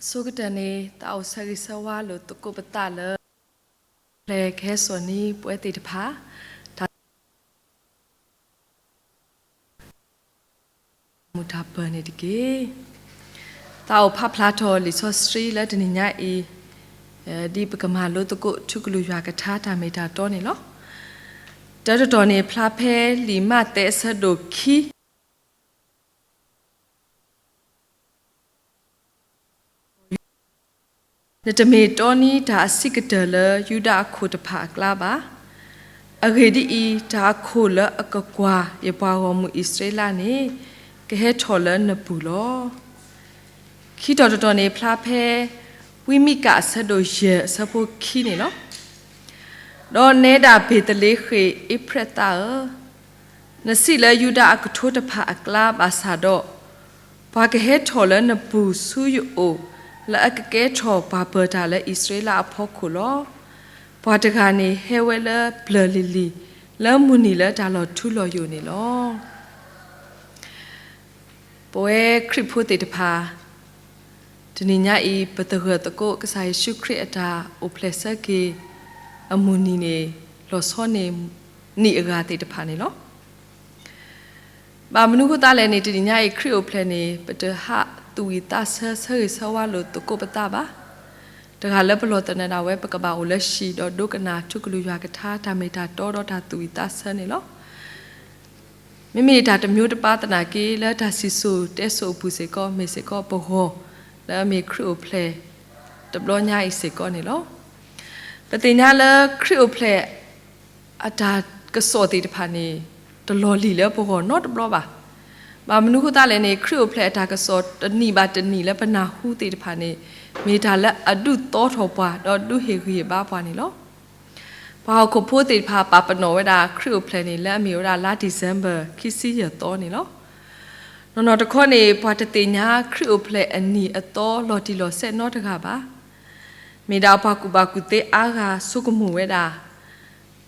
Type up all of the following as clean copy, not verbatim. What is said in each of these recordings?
สุกแต่นี้ตาเอาสริสวาหรือตุกุปตาเลยเพลแค่ส่วนนี้ป่วยติดพามุทับเบอร์นี่ดิกีตาเอาภาพพลาโทลิโซสตรีและดินิญาอีดีปกมาลุตุกุชุกลุยากระทาตาเมตาโตนี่หรอเจ้าตัวนี้พลาเพลิมาเตสะดุคีเนจะมีตอนนี้ดาสิกเตลยูดาคูตภากลาบะอเกดีอีดาคูลอกกวายปาวมุอิสราเอลนี่ก็ให้ทอลนบุลคิดตัวนี้พลาเพวิมิกาสะโดยเยสะพุคีนี่เนาะดอนเนดาเบตเลเขอิเพรตานสิเลยูดาอักทุตภากลาบาซาโดปากเฮทอลนบุสุยโอและอักเกชอปาเปอร์ตาและอิสราเอลพอคุลปาตกานีเฮเวลเบลลิลีแล้วมุนีและดาลอทุลออยู่นี่ลอปเอคริพูติตพาทนิญาอีปตะเกตะโกกษายชุคริอตาอุเพลสเกอมุนีเนลอซอเนนีอกาติตพานี่ลอบามนุคุตาเลนีทนิญาอีคริโอเพลนีปตะหะตุยตาเซสวาโลตุโกปตาบะตะกาเลปโลตนะนาเวปกบาอุลชีดอดุกนาทุกลุยากทาตาเมตาโตดอตาตุยตาเซนี่ลอไม่มีดาตมิวตปาตนากีและดาซิสูเตโซปุเซกอเมเซกอปโฮแล้วมีครูเพลตบลอญาอิเซกอนี่ลอปฏิญาเลครูเพลอาดากโซติตพานีตลอลีแล้วปโฮนอตบลอบะบามนุคุตาเลนี่คริโอเพลตากสอตนีบาตนีและปนาหูติตพานีมีทาและอดุโตทอปาดอดุเฮกีบ้าปานี่ลอพอคบพูติพาปาปโนเวดาคริโอเพลนี่และมีเวลาลาดิเซมเบอร์คิซิเยโตนี่ลอนอตะข้อนี่ปาตติญาคริโอเพลอันนี้อโตลอติโลเซนอตะกาบามีดาวปากุบากุเตอากาสุกมูเวดา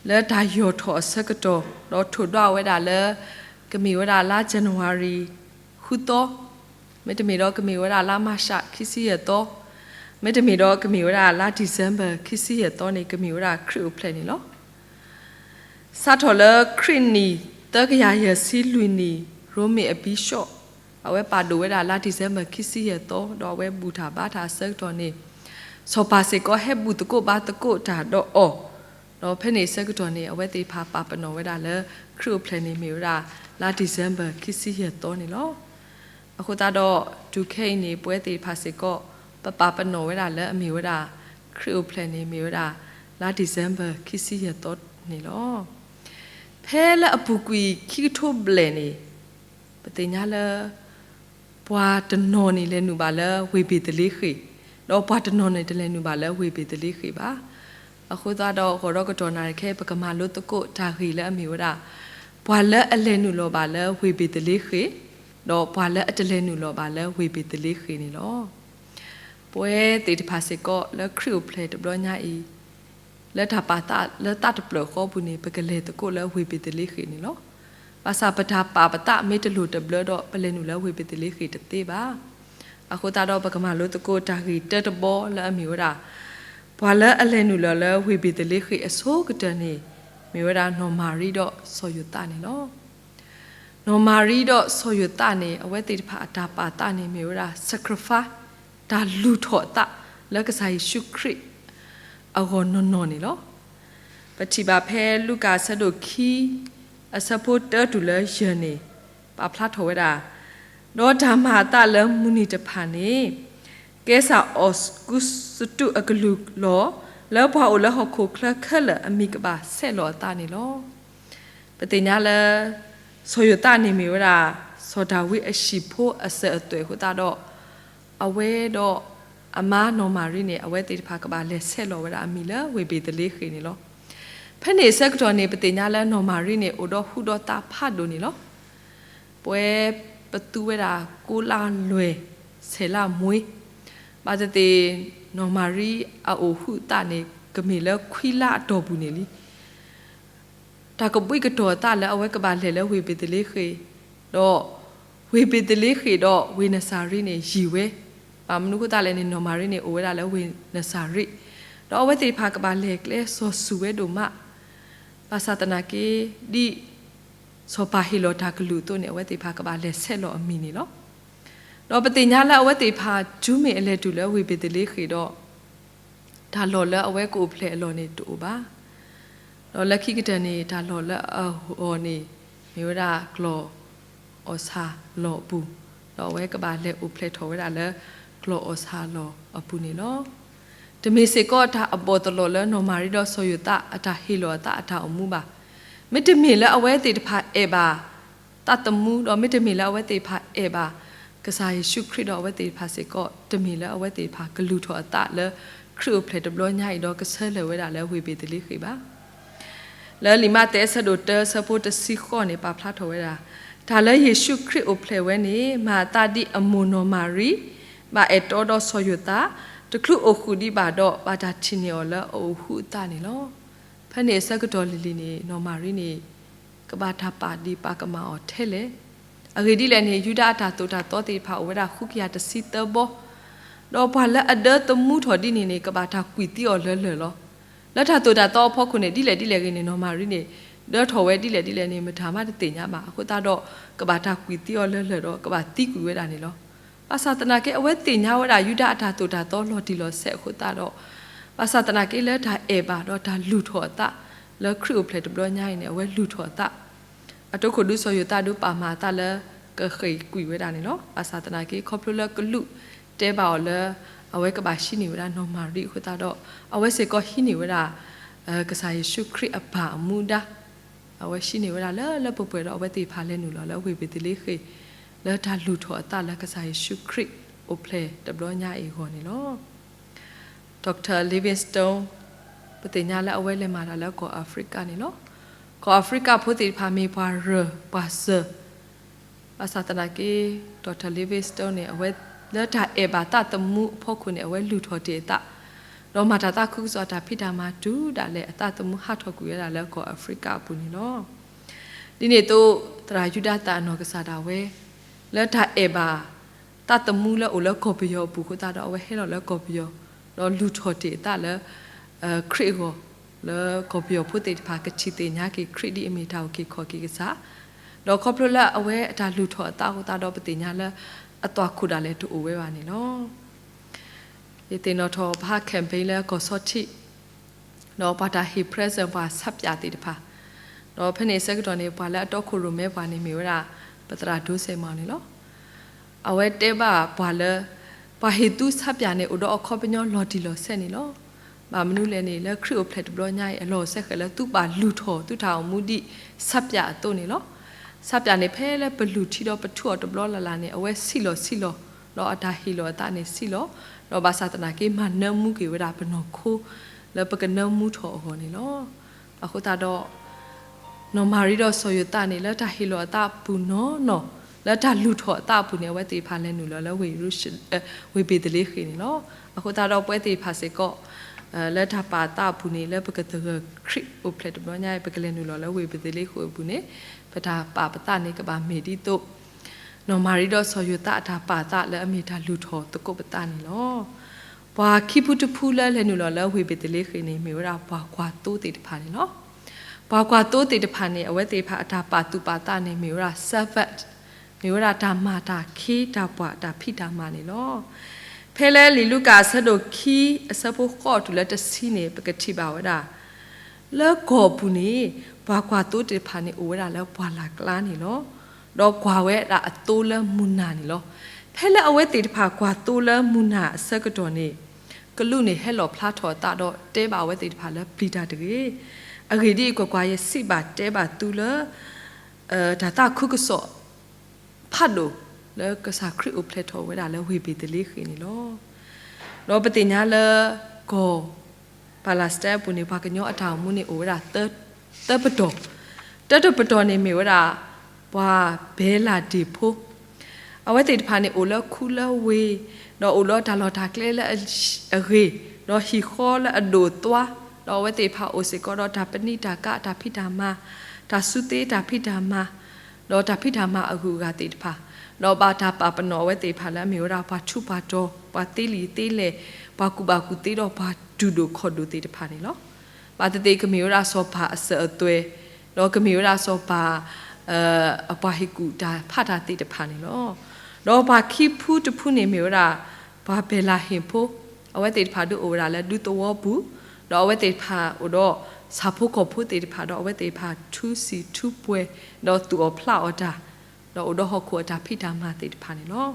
และดายโยทอสกโตลอถุดาเวดาและก็มีเวลาลาจันวารีคุโตไม่จะมีดอกก็มีเวลาลามาชะคิซิเยโตไม่จะมีดอกก็มีเวลาลาดิเซมเบอร์คิซิเยโตนี่ก็มีเวลาคริโอเพลนี่ลอซาทอเลครินีเตกยาเยซิลุยนีโรเมอบิชอเอาไว้ปาดูเวลาลาดิเซมเบอร์คิซิเยโตดอกเวบูทาบาทาเซกตอนี่โซปาเซก็เฮบูตโกบาตโกตาดอเราเพนิเซกตอนี่เอาไว้ตีพาปาปโนเวลาเลคริโอเพลนี่มีเวลาลาดิเซมเบอร์คิซิเฮโตนี่ลอအခုတော့ဒုခိနေပွဲတီဖာစေကောပပပနောဝဲတာလဲအမီဝဲတာခရီယိုပလန်နေမီဝဲတာလာဒီဇမ်ဘာခိစီရတော့နေလောဖဲလအပူကွီခိထိုဘလန်နေပတိညာလဲပွာတနော်နေလဲနူပါလဲဝေပေတလေးခိတော့ပွာတနော်နေတလဲနူပါလဲဝေပေတလေးခိပါအခုတော့ခေါ်တော့ကတော့နာခဲပကမာလို့တကုဒါခိလဲအမီဝဲတာဘွာလဲအလဲနူလောပါလဲဝေပေတလေးခိတော့ဘွာလဲအတလဲနူလောပါလဲဝေပေတလေးခိနေလောပွဲတေတဖာစေကောလဲခရီယိုပလေတဘလညာဤလဲတာပါတာလဲတတ်ပလခောဘူးနေပကလေတကိုလဲဝေပေတလေးခိနေလောပါစာပတာပါပတမေတလူတဘလတော့ပလဲနူလဲဝေပေတလေးခိတသေးပါအခုတော့ပကမာလို့တကိုတာခိတတဘောလဲအမီဝရာဘွာလဲအလဲနူလဲဝေပေတလေးခိအစိုးကတနေမီဝရာနော်မာရီတော့ဆော်ယူတာနေလောနော်မာရီတော့ဆော်ယူတာနေအဝဲတေတဖာအတာပါတာနေမီဝရာ sacrifice ဒါလူထော့တာလက်ကဆိုင်ရှုခရစ်အဂေါ်နော်နေလောပတိပါဖဲလူကာဆဒိုခီအစပိုတာတူလယနေပါဖလာထောဝဲတာတော့ဓမ္မာတလမူနီတဖာနေကဲဆာအော့ကုစတုအကလူလောလောဘာအိုလဟခုခလခလအမိကပါဆဲလောတာနေလောပတိညာလဆိုယတာနေမီဝရာဆိုဒါဝိအရှိဖို့အစအတွေ့ဟိုတာတော့အဝဲတော့အမားနော်မာရီနေအဝဲတေတဖာကပါလဲဆက်လောဝရအမီလာဝေပေတလေးခိနေလောဖက်နေဆက်တော်နေပတိညာလဲနော်မာရီနေအိုတော့ဟူတော့တာဖတ်လို့နေလောပွဲပတူဝဲတာကိုလာလွယ်ဆဲလာမွေးပါတဲ့နော်မာရီအိုဟူတာနေကမီလဲခွီလာတော့ဘူးနေလီတာကပွိကတော်တာလဲအဝဲကပါလဲဝေပေတလေးခိတော့ဝေပေတလေးခိတော့ဝေနစာရီနေရီဝဲ มนุษย์ตาเลยนี่นอมารีนี่โอเวดาแล้วเวนสาริเราเอาไว้ตีพากบาเล็กเลยโซสุเวดูมะภาษาตนากีดีโซปาฮิโลทากลูตัวเนี่ยเอาไว้ตีพากบาเล็กเซโลอามินี่เนาะเราปฏิญญาแล้วเอาไว้ตีพาจูเมเลดูแล้ววิบิตลิขีดอถ้าหล่อแล้วเอาไว้กูเพลย์หล่อนี่ดูบ้าเราเล็กขี้กันนี่ถ้าหล่อแล้วโอนี่มีเวลากลออซาหล่อปูเราเอาไว้กบาเล็กอุเพลย์ถอยเวลาแล้วกลออซาหล่อปูนี่เนาะแต่มีสิ่งก็ถ้าอบตลอดแล้วนอมาริดอโซยุตะอัตฮิโลตะอัตอมูบาไม่ได้มีแล้วเอาไว้ตีพาเอบาตัดตมูเราไม่ได้มีแล้วเอาไว้ตีพาเอบากษัตริย์ชุคริดเอาไว้ตีพาสิ่งก็จะมีแล้วเอาไว้ตีพากลูทอตะแล้วครูเพลดบล้อใหญ่ดอกก็เชื่อเลยเวลาแล้ววิบิตลิขีบ้าแล้วลิมาเตสดูเตอร์สปูตสิข้อในปาพลาทเวลาถ้าแล้วเยซูคริสต์อุเพลเวนี้มาตาดีอมูโนมารีบาเอตโดโซยุตาตะคลุโอคูดีบาดอบาดาชินีอละโอฮูตานี่เนาะพระเนสกดอลิลีนี่นอมารีนี่กบาทาปาดีปากมาออเทเลอเรดีเลนี่ยูดาตาตัวตาโตติพาเวลาคุกยาตสิเตบอดอพาละอเดตมูถอดีนี่กบาทากุยติอเลเลลอแล้วถ้าตัวตาโตพ่อคุณเนี่ยดีเลกันนี่นอมารีนี่เดอถอเวดีเลนี่มาถามาติญามาคุตาดอกบาทากุยติอเลเลดอกบาติกุยเวดานี่ลอภาษาตนาเกเอาไว้ติญาเวลายูดาตาตัวตาโตลอดีลอเสคุตาดอภาษาตนาเกเลทาเอบาดอทาลูถอตะแล้วครูเพลตบล้อใหญ่เนี่ยเอาไว้ลูถอตะอะตุคนดูโซโยตาดูปามาตาแล้วก็เคยกุยเวดานี่เนาะภาษาตนาเกครอบครัวแล้วก็ลุเตบ่าวแล้วเอาไว้กบาชินิเวดานอมารีคุตาดอเอาไว้เสก็หินิเวดากษัตริย์เยซูคริสต์อบามูดาเอาไว้ชินิเวดาแล้วเปิดเอาไว้ตีพาเลนูแล้ววิบิตลิขีแล้วทาลูถอตาแล้วกษัตริย์เยซูคริสต์โอเพลดับล้อใหญ่อีกคนนี่เนาะดร.ลิวิงสโตนปฏิญญาแล้วเอาไว้เลยมาแล้วก็แอฟริกานี่เนาะก็แอฟริกาพุทธิพามีปาเรปาเซภาษาตนากีดร.ลิวิงสโตนเนี่ยเอาไว้แล้วถ้าเอบาตาตมูพ่อคุณเนี่ยเอาไว้ลูทอเดตะเรามาตาคุกซอตาพิดามาดูดาเลตาตมูฮัทกุยดาแล้วก็แอฟริกาปุนี่เนาะดิเนี่ยตัวตรายุดาตานอกษาดาเวแล้วถ้าเอบาตาตมูแล้วโอแล้วกบยอบุคุตาดาเอาไว้ให้เราแล้วกบยอเราลูทอเดตะแล้วคริโกแล้วกบยอพุทธิภากชิเตญากิคริดีอเมตากิขอกิกษาเราครอบครัวละเอาไว้ตาลูทอตาคุตาดอปฏิญญาแล้วอตัวคุดาเลตุอเววานี่เนาะยเตนอทอพาแคมเปญแล้วก็สอชิเนาะปาตาฮิเพรสว่าสับยาติดพาเนาะพเนสกตอนี่ปาแล้วอตคุรุเมวานี่มีเวลาปตราดูเซมานี่เนาะเอาไว้เตบาปาแล้วปาฮิตุสับยานี่อุดอคอปญอลอดิลอเซนี่เนาะบามนุเลนี่แล้วคริโอเพลตบลอใหญ่อลอเซคแล้วตุบาลูทอตุทาวมูดิสับยาตัวนี่เนาะสับยานี่เพแล้วปลูที่ดอปทั่วตบลอละลานี่เอาไว้ซิโลเราอัตาฮิโลตานี่ซิโลเราภาษาตนาเกมันเนมูกิเวลาเป็นนคูแล้วปกันเนมูถอหัวนี่เนาะอะคุตาดอนอมาริดอโซโยตานี่แล้วตาฮิโลตาปูเนาะแล้วตาลูถอตาปูเนี่ยไว้ตีพาเลนูแล้วเวรุชเวเบตเลขีนี่เนาะอะคุตาดอไว้ตีพาเซก็แล้วถ้าปาตาปูนี่แล้วปกติคริโอเพลตบง่ายปกเลนูแล้วเวเบตเลขีปูนี่ปะทาปาปตานี่ก็บาเมดิโตนอมาริดอโซโยตาทาปาตาและอเมทาลูทอตะกบตานี่เนาะปาคิพุตุพูและเลนูแล้วเวเบตเลขีนี่มีเวลาปากวาตูติดพานี่เนาะปากวาตูติดพานี่เอาไว้ตีพาทาปาตุปาตานี่มีเวลาเซเวตมีเวลาตามาตาคีตาปะตาพิตามานี่เนาะเพลลิลูกาสะดคีสะโพกอตุและตะซีนี่ปกติบ่าวดาแล้วก็ปุนี่ปากวาตูติดพานี่โอเวลาแล้วปาหลักล้านนี่เนาะดอกกว่าเวละตูละมุนานี่ลอเพลเอาไว้ติดผากว่าตูละมุนาเสกตัวนี่ก็ลู่นี่ให้หลอพลาถอตาดอเตบาไว้ติดผาแล้วปลีดาตรีอรีดีกว่าเยสิบาเตบาตูละดาตาคุกสอพัดดูแล้วก็สาคริอุเพลโทเวลาแล้ววิบิตลิขีนี่ลอเราปฏิญญาละก็ปาลาสเตปุนิภาคญออัฐามุนี่โอเวลาเตปดปดนี่มีเวลาว่าเบลาดิโพเอาไว้ติดพานี่โอละคูละเวดอโอละตาลอทักเลละอเรดอฮิคอละอโดตัวดอไว้ติดพาโอเซก็ดอตาปนิตากะตาพิดามาตาสุเตตาพิดามาดอตาพิดามาอหูกาติดพา လောဘာတာပပနောဝဲတေဖာလဲမျိုးရာဘာချုဘာတော့ဘာတေးလီတေးလေဘာကူတေးတော့ဘာဒူဒိုခေါ်ဒူတေးတဖာနေလောဘာတေးကမျိုးရာဆောဘာအစအသွဲလောကမျိုးရာဆောဘာအပွားဟိကူဒါဖတ်တာတေးတဖာနေလောဘာခိဖူးတဖူးနေမျိုးရာဘာဘဲလာဟင်ဖို့အဝဲတေးတဖာဒူအိုရာလဲဒူတော့ဘူးလောအဝဲတေးဖာအိုတော့စာဖို့ကဖို့တေးတဖာတော့အဝဲတေးဖာ2 စီ2ပွဲတော့သူအဖလာအတာတော့ဟခုတာဖိတာမာတေတဖာနေလော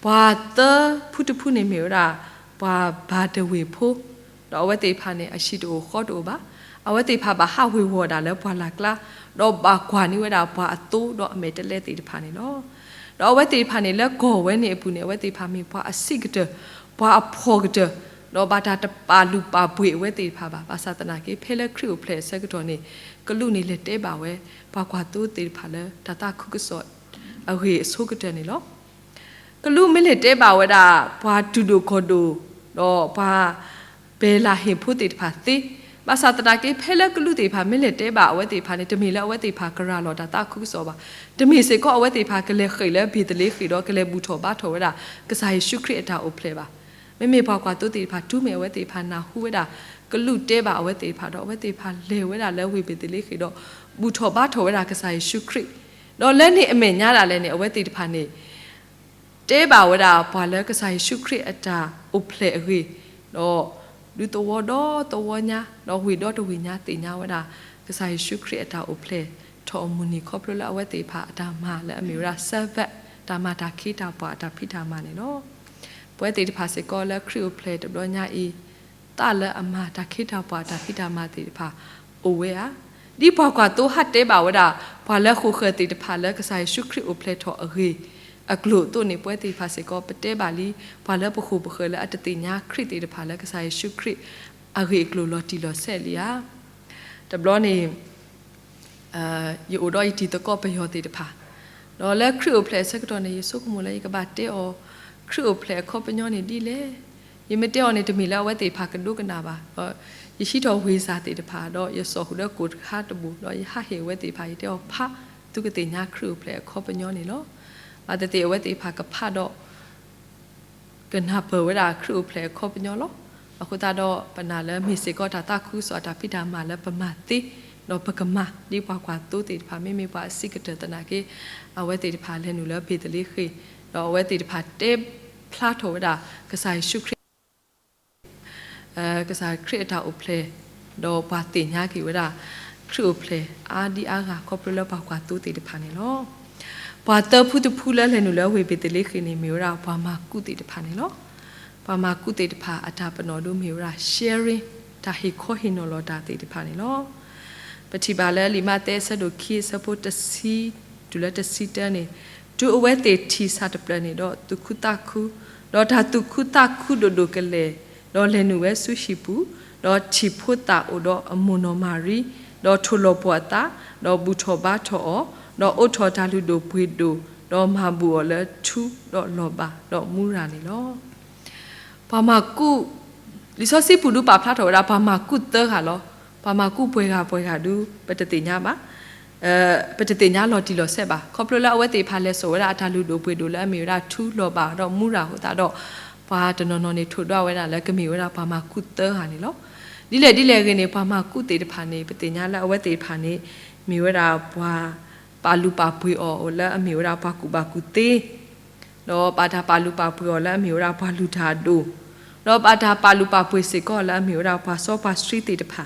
ဘာတဖုတဖုနေမြေရာဘာဒဝေဖိုတော့ဝတေဖာနေအရှိတိုခေါ်တိုပါအဝတေဖာဘာဟာဝေဝဒါလဲဘွာလာကလာတော့ဘာခွာနေဝဒါဘွာအတူတော့အမေတလဲတေတဖာနေလောတော့ဝတေဖာနေလဲကောဝဲနေပူနေဝတေဖာမီဘွာအစိကတဘွာအဖောကတတော့ဘာတာတပါလူပါပွေဝဲတေဖာဘာသာတနာကေဖဲလဲခရီကိုဖလဲဆက်ကတော့နေကလူနေလက်တဲပါဝဲဘာခွာတူတေဖာလဲတာတာခုကစောအဝေးဆိုကတဲ့နေလောကလူမလက်တဲပါဝဒါဘွာဒူဒိုခေါ်ဒိုတော့ဘာဘဲလာဟင်ဖို့တေတဖာတိဘာသာတနာကေဖဲလဲကလူတေဖာမလက်တဲပါအဝဲတေဖာနေတမီလဲအဝဲတေဖာကရာလောတာတာခုကစောပါတမီစေကောအဝဲတေဖာကလေခိလဲဘီတလေးခိတော့ကလေဘူးထောဘာထောဝဒါကစားရှုခရအတာအိုဖလဲပါမေဘွာကွာတူတေဖာတူးမေဝဲတေဖာနာဟူဝဒါကလူတဲပါအဝဲတေဖာတော့အဝဲတေဖာလေဝဲဒါလဲဝေဘီတလေးခိတော့ဘူးထောဘာထောဝဒါကစားရှုခရတော့လဲနေအမေညာတာလဲနေအဝဲတေတဖာနေတဲပါဝဒါဘွာလဲကစားရှုခရအတာအိုဖလေအဝေတော့လူတော်ညာတော့ဝေတော့တဝိညာတေညာဝဒါကစားရှုခရအတာအိုဖလေထောမူနီခေါပလအဝဲတေဖာအတာမာလဲအမေရာဆဗတ်တာမာတာခိတာဘွာအတာဖိတာမာနေနော်ပွဲတေတဖာစေကောလဲခရီအိုဖလေတော့ညာဤတာလဲအမာတာခိတာဘွာအတာဖိတာမာတေတဖာအိုဝဲอ่ะဒီဘွာကွာတိုဟတ်တဲပါဝဒါဘွာလက်ခုခတိတဖာလက်ကဆိုင်ရှုခရအိုဖလက်ထောအဂေအကလို့တိုနေပွဲတိဖာစေကောပတဲပါလီဘွာလက်ပခုပခလအတတိညာခရတိတဖာလက်ကဆိုင်ရှုခရအဂေကလို့လော်တီလော်ဆက်လီယာတဘလောနေယောတော့တီတကောပယောတိတဖာတော့လက်ခရအိုဖလက်ဆက်ကတော့နေယေဆုကမလဲကဘာတဲအောခရအိုဖလက်ခေါပညောနေဒီလေယမတဲအောနေတမီလာဝဲတိဖာကဒုကနာပါယရှိတော်ဝေစာတေတဖာတော့ယစောဟုတော့ကိုခါတဘူတော့ယဟဟေဝဲတေဖာယတဲ့ဖာသူကတိညာခရုဖလေခေါပညောနေလောအတတေဝဲတေဖာကဖာတော့ကနာပဝဲတာခရုဖလေခေါပညောလောအခုတာတော့ပနာလဲမိစေကောတာတခုစောတာပိတာမလဲပမတိတော့ပကမဒီပွားကွာတူတေတဖာမိပွားစိကတတနာကေအဝဲတေတဖာလဲနူလဲဖေတလေးခေတော့ဝဲတေတဖာတေဖလာထောဝဲတာကဆိုင်ရှုခကစားခရစ်တာအိုဖလေတော့ဘာတင်ညာကီဝဒါခရစ်အိုဖလေအာဒီအာကကောပရလပါကွာတူတေတဖာနေလောဘာတဖုတဖူလဲလဲနူလဲဝေပေတလေးခင်းနေမျိုးရာဘာမကုတေတဖာနေလောဘာမကုတေတဖာအတာပနော်တို့မျိုးရာ sharing တာဟီခိုဟီနိုလောတာတေတဖာနေလောပတိပါလဲလီမတဲဆဒိုခီဆပိုတစီဒူလက်တစီတနေဒူအဝဲတေတီစာတပလနေတော့တုခုတခုတော့ဒါတုခုတခုဒိုဒိုကလေတော့လဲနူဝဲဆူရှိပူတော့ချီဖုတာအိုတော့အမွန်နော်မာရီတော့ထူလောပွားတာတော့ဘူထောဘာထောတော့အိုထောတာလူဒိုဘွေဒိုတော့မဘူလဲထူတော့လောပါတော့မူရာနေလောဘာမကုလီဆိုစီပူဒူပါဖလာထောရာဘာမကုတဲခါလောဘာမကုပွဲခါဒူပတတိညာပါပတတိညာလော်တီလော်ဆက်ပါခေါပလလာအဝဲတေဖာလဲဆိုရအတာလူဒိုဘွေဒိုလဲအမေရာထူလောပါတော့မူရာဟိုတာတော့ဘာတနော်နေထို့တော့ဝဲတာလဲကမီဝဲတာဘာမကုတဲဟာနေလောဒီလေကနေဘာမကုတေတဖာနေပတိညာလဲအဝဲတေဖာနေမီဝဲတာဘာပါလူပါပွေအော်လဲအမီဝဲတာဘာကုတေတော့ပါတာပါလူပါပွေအော်လဲအမီဝဲတာဘာလူထာဒိုတော့ပါတာပါလူပါပွေစေကောလဲအမီဝဲတာဘာစောပါစထရီတေတဖာ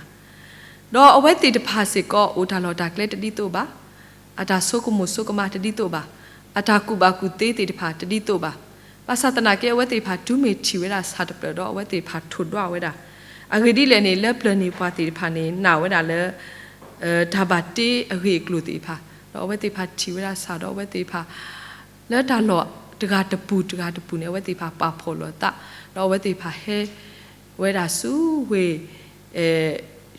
တော့အဝဲတေတဖာစေကောအိုတာလော်တာကလက်တတိတော့ပါအတာဆုကမှုဆုကမတတိတော့ပါအတာကုတေတေတဖာတတိတော့ပါပါစတနာကေဝဲတေဖာဒူမီချီဝဲတာစာတပတော့ဝဲတေဖာထွတ်တော့ဝဲတာအဂရီလဲနေလက်ပလနေပွားတေဖာနေနာဝဲတာလဲဒါဘတေအဂရီကလူတေဖာတော့ဝဲတေဖာချီဝဲတာစာတော့ဝဲတေဖာလဲတာလောတကတပူနေဝဲတေဖာပါဖော်လောတာတော့ဝဲတေဖာဟဲဝဲတာစုဝေ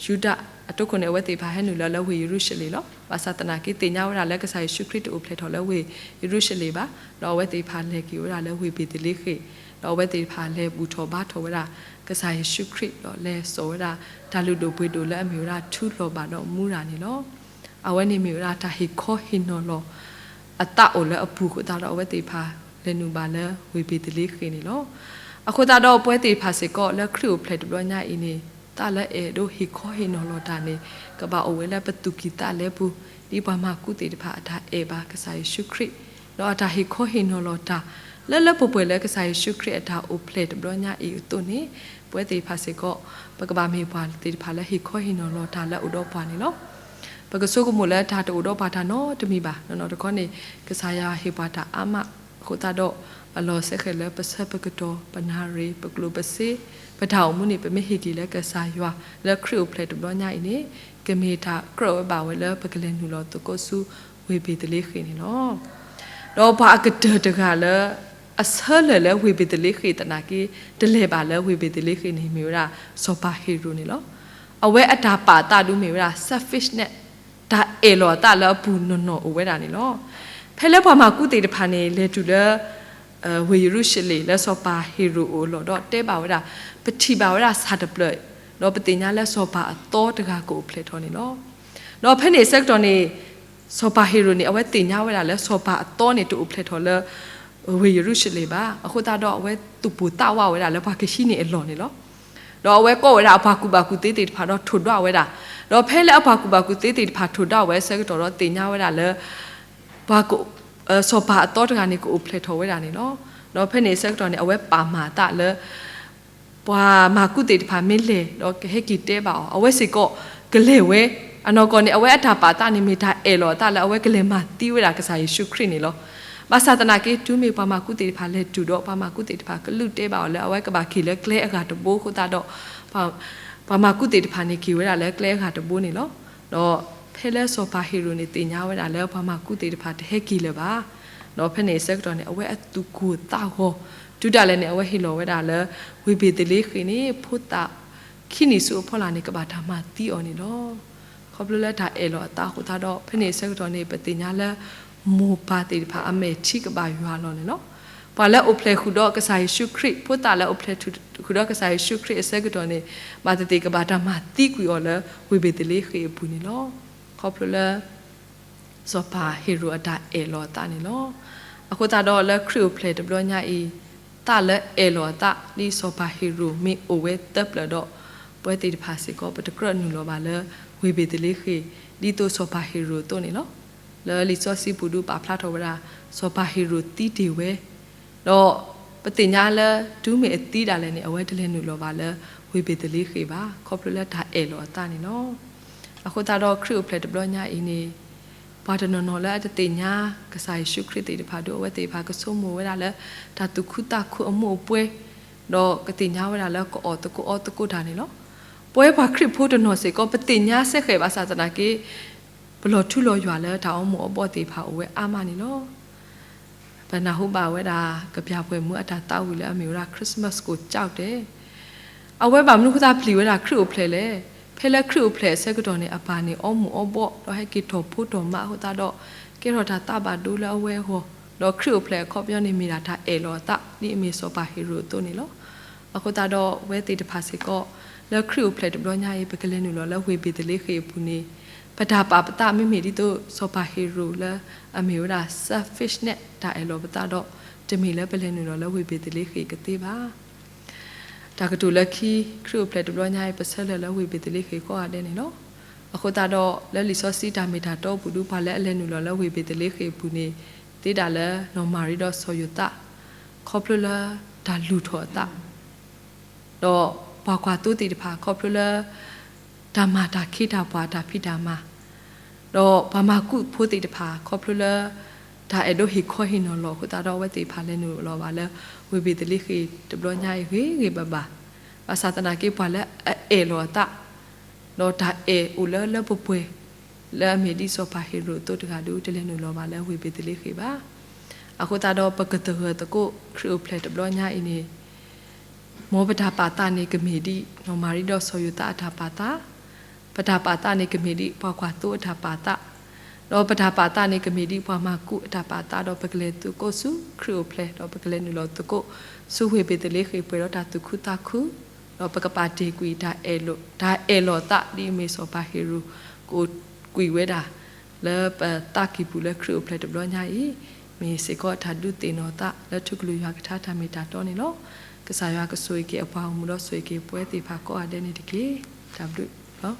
ယူဒအတုခုနေဝဲတေဖာဟဲနူလဲဝေယေရုရှလေလောပါစတနာကေတင်ညာဝဲတာလက်ကဆိုင်ရှုခရစ်တိုဖလက်ထော်လဲဝေယေရုရှလေပါတော့ဝဲတေဖာလဲကီဝဲတာလဲဝေပေတလေးခေတော့ဝဲတေဖာလဲဘူထောဘာထောဝဲတာကဆိုင်ရှုခရစ်တော့လဲဆိုဝဲတာဒါလူတို့ဘွေတို့လဲအမျိုးရာထူလောပါတော့မူရာနေလောအဝဲနေမျိုးရာတာဟီခောဟီနော်လော အတအိုလဲအပူကိုတာတော့ဝဲတေဖာလဲနူပါလဲဝေပေတလေးခင်းနေလောအခုတာတော့ပွဲတေဖာစေကောလဲခရုဖလက်တဘညာအင်းနေတာလဲအဲဒိုဟီခေါဟီနော်လောတာနေကဘာအဝဲလဲပတူကီတာလဲဘူးဒီဘာမကုတေတဖာအတာအေဘာကစားရှုခရစ်တော့အတာဟီခေါဟီနော်လောတာလဲပပွဲလဲကစားရှုခရစ်အတာအိုဖလက်တဘညာအီတုန်နေပွဲတေဖာစေကောပကဘာမေပွာတေဖာလဲဟီခေါဟီနော်လောတာလဲဥတော့ပွာနေလောပကဆုကမလဲတာတူတော့ပါတာနော်တမီပါနော်တခေါနေကစားရဟေပါတာအမခုတာတော့အလောဆက်ခဲလဲပစပကတော့ပနာရီပကလုပစေပထောင်မှုနေပမေဟီကီလဲကစားရွာလဲခရုဖလက်တော့ညအိနေကမေတာကရောပါဝဲလဲပကလင်နူလောတကိုစုဝေပေတလေးခင်းနေနော်တော့ဘာကတတကလဲအဆလဲဝေပေတလေးခတနာကီတလဲပါလဲဝေပေတလေးခနေမျိုးရာစောပါဟီရိုနေလောအဝဲအတာပါတာဒူမျိုးရာ selfish နဲ့ဒါအေလောတာလဘူးနော်အဝဲတာနေလောဖဲလဲဘာမှာကုတေတဖာနေလေတူလဲဝေရုရှိလေလဲစောပါဟီရိုအိုလောတော့တဲပါဝဲတာပတိပါဝဲတာစာတပလတော့ပတိညာလဲစောပါအတော်တကာကိုဖလက်ထော်နေလောတော့ဖဲနေဆက်တော်နေစောပါဟီရိုနေအဝဲတင်ညာဝဲတာလဲစောပါအတော်နေတူဖလက်ထော်လဲဝေရုရှိလေပါအခုတာတော့အဝဲတူပူတာဝဝဲတာလဲဘာကရှိနေအလော်နေလောတော့ဝဲကောဝဲတာဘာကူဘာကူတေးတေးဖာတော့ထွတ်တော့ဝဲတာတော့ဖဲလဲအဘာကူဘာကူတေးတေးဖာထွတ်တော့ဝဲဆက်တော့တင်ညာဝဲတာလဲဘာကိုစောပါအတော်တကနေကိုဖလက်ထော်ဝဲတာနေနော်တော့ဖဲနေဆက်တော့နေအဝဲပါမာတာလဲပွာမာကုတေးဖာမင်းလေတော့ဟဲကီတဲပါအဝဲစီကောကလေဝဲအနော်ကောနေအဝဲအတာပါတာနေမိတာအဲလောတာလဲအဝဲကလေမာတီးဝဲတာကစားယေရှုခရစ်နေလောဘာသာတနာကေတူမီပါမာကုတေဖာလဲတူတော့ပါမာကုတေဖာကလူတဲပါလဲအဝဲကဘာခီလဲကလဲအကတဘိုးခုတာတော့ပါမာကုတေဖာနေခီဝဲတာလဲကလဲအကတဘိုးနေလောတော့ဖဲလဲစောပါဟီရိုနေတင်ညာဝဲတာလဲပါမာကုတေဖာတဟဲကီလဲပါတော့ဖဲနေဆက်တော့နေအဝဲအတူကိုတာဟောဒူတာလဲနေအဝဲဟီလောဝဲတာလဲဝေပေတလေးခီနေဖုတာခိနီဆူဖောလာနေကဘာတာမာတီအော်နေလောခေါပလလဲတာအဲလောတာဟိုတာတော့ဖဲနေဆက်တော့နေပတင်ညာလဲမောပါတေဖာအမေချိကဘာရွာလောနော်ပါလဲအိုဖလေခုတော့ကစားယေရှုခရစ်ဖုတာလဲအိုဖလေခုတော့ကစားယေရှုခရစ်အစကတော့နေမာတေကဘာတာမာတီကွေော်လဲဝေဘေတလေးခေဘူးနေလောခေါပလလဲစောပါဟီရိုအတာအဲလောတာနေလောအခုတာတော့လဲခရစ်ဖလေတဘလညာအီတာလဲအဲလောတာဒီစောပါဟီရိုမီအိုဝဲတပ်လတော့ပွဲတေဖာစီကောပတကရနူလောပါလဲဝေဘေတလေးခေဒီတိုစောပါဟီရိုတော့နေလောလဲလီစောစီပူဒူပါဖလာထောဝရာစောပါဟီရိုတီတီဝဲတော့ပတင်ညာလဲဒူးမေအတီးတာလဲနေအဝဲတလဲနူလောပါလဲဝေပေတလေးခေပါခေါပလလက်ဒါအဲလောတာနေနော်အခုတာတော့ခရစ်ဖလက်တဘလညာအင်းနေဘာတနော်နော်လဲတတင်ညာကစားရှုခရစ်တေတဖာတို့အဝဲတေဖာကဆုမိုဝဲတာလဲဒါတုခုတာခုအမို့ပွဲတော့ကတင်ညာဝဲတာလဲကောတကုဒါနေနော်ပွဲဘာခရစ်ဖို့တနော်စေကောပတင်ညာဆက်ခေပါစာသနာကေဘလောထူလောရွာလဲတောင်းမို့အပေါ်တေဖာဝဲအာမနေလောဘနာဟုတ်ပါဝဲတာကပြပွဲမှုအတာတောက်ဝီလဲအမျိုးရာခရစ်စမတ်ကိုကြောက်တယ်အဝဲပါမနုခတာဖလီဝဲတာခရစ်ကိုဖလဲလဲဖဲလဲခရစ်ကိုဖလဲဆက်ကတော့နေအပါနေအမှုအဘောတော့ဟဲကီထောဖို့တော်မဟုတ်တာတော့ကေရောတာတပါဒူလဲဝဲဟောတော့ခရစ်ကိုဖလဲခေါပြောနေမိတာဒါအဲလောတာဒီအမေစောပါဟီရိုတိုနေလောအခုတာတော့ဝဲတေတဖာစီကောလဲခရစ်ကိုဖလဲတဘလညာရေးပကလင်းနူလောလဲဝေပေတလေးခေဘူးနေပဒါပါပတာမိမိဒီတို့စောပါဟီရိုလဲအမေရာ selfish နဲ့ဒါအဲလောပတာတော့တမီလဲပလဲနူလောလဲဝေပေတလေးခေကတိပါဒါကတူလက်ခီခရုပလက်တဘလညာပဆက်လဲဝေပေတလေးခေကောရတယ်နော်အခုတာတော့လဲလီစောစီတာမီတာတော့ဘူးဒူပါလဲအလဲနူလောလဲဝေပေတလေးခေဘူးနေတေးတာလဲနော်မာရီတော့ဆိုယတာခေါပလလာဒါလူထောတာတော့ဘာကွာတူတီတဖာခေါပလလာဓမ္မတာခိတာပွားတာဖိတာမာတော့ဘာမကုဖိုးတိတဖာခေါပလလာဒါအဲ့တို့ဟိခေါဟိနော်လောခုတာတော့ဝဲတိဖာလဲနူလောပါလဲဝေဘီတလိခိတဘလညာရေဘဘာအသတနာကေပွားလဲအဲလောတာတော့ဒါအဲဦးလဲပပွေလဲမီဒီဆိုပါဟီရိုတို့တကဒူတလဲနူလောပါလဲဝေဘီတလိခိပါအခုတာတော့ပကတဟတကိုခရူဖလက်တဘလညာအင်းနေမောပတာပါတာနေကမီဒီနော်မာရီတော့ဆိုယူတာအထာပါတာပဒါပါတာနေကမီဒီပွားကွာတူအထာပါတာတော့ပဒါပါတာနေကမီဒီပွားမကုအထာပါတာတော့ပကလေတူကိုစုခရူဖလက်တော့ပကလေနူလောတကိုစုဝေပေတလေးခေပွေတော့တာတူခုတာခုတော့ပကပါတေကွီဒါအဲလိုတာဒီမေဆိုပါဟီရူကိုကွီဝဲတာ le ta ki bu le kru ple de blo nya yi mi se ko tha du te no ta le thuk lu ya ka tha ta me ta to ni lo ka sa ya ka soi ke apa mu lo soi ke pwe ti pha ko a de ni de ke ta blu lo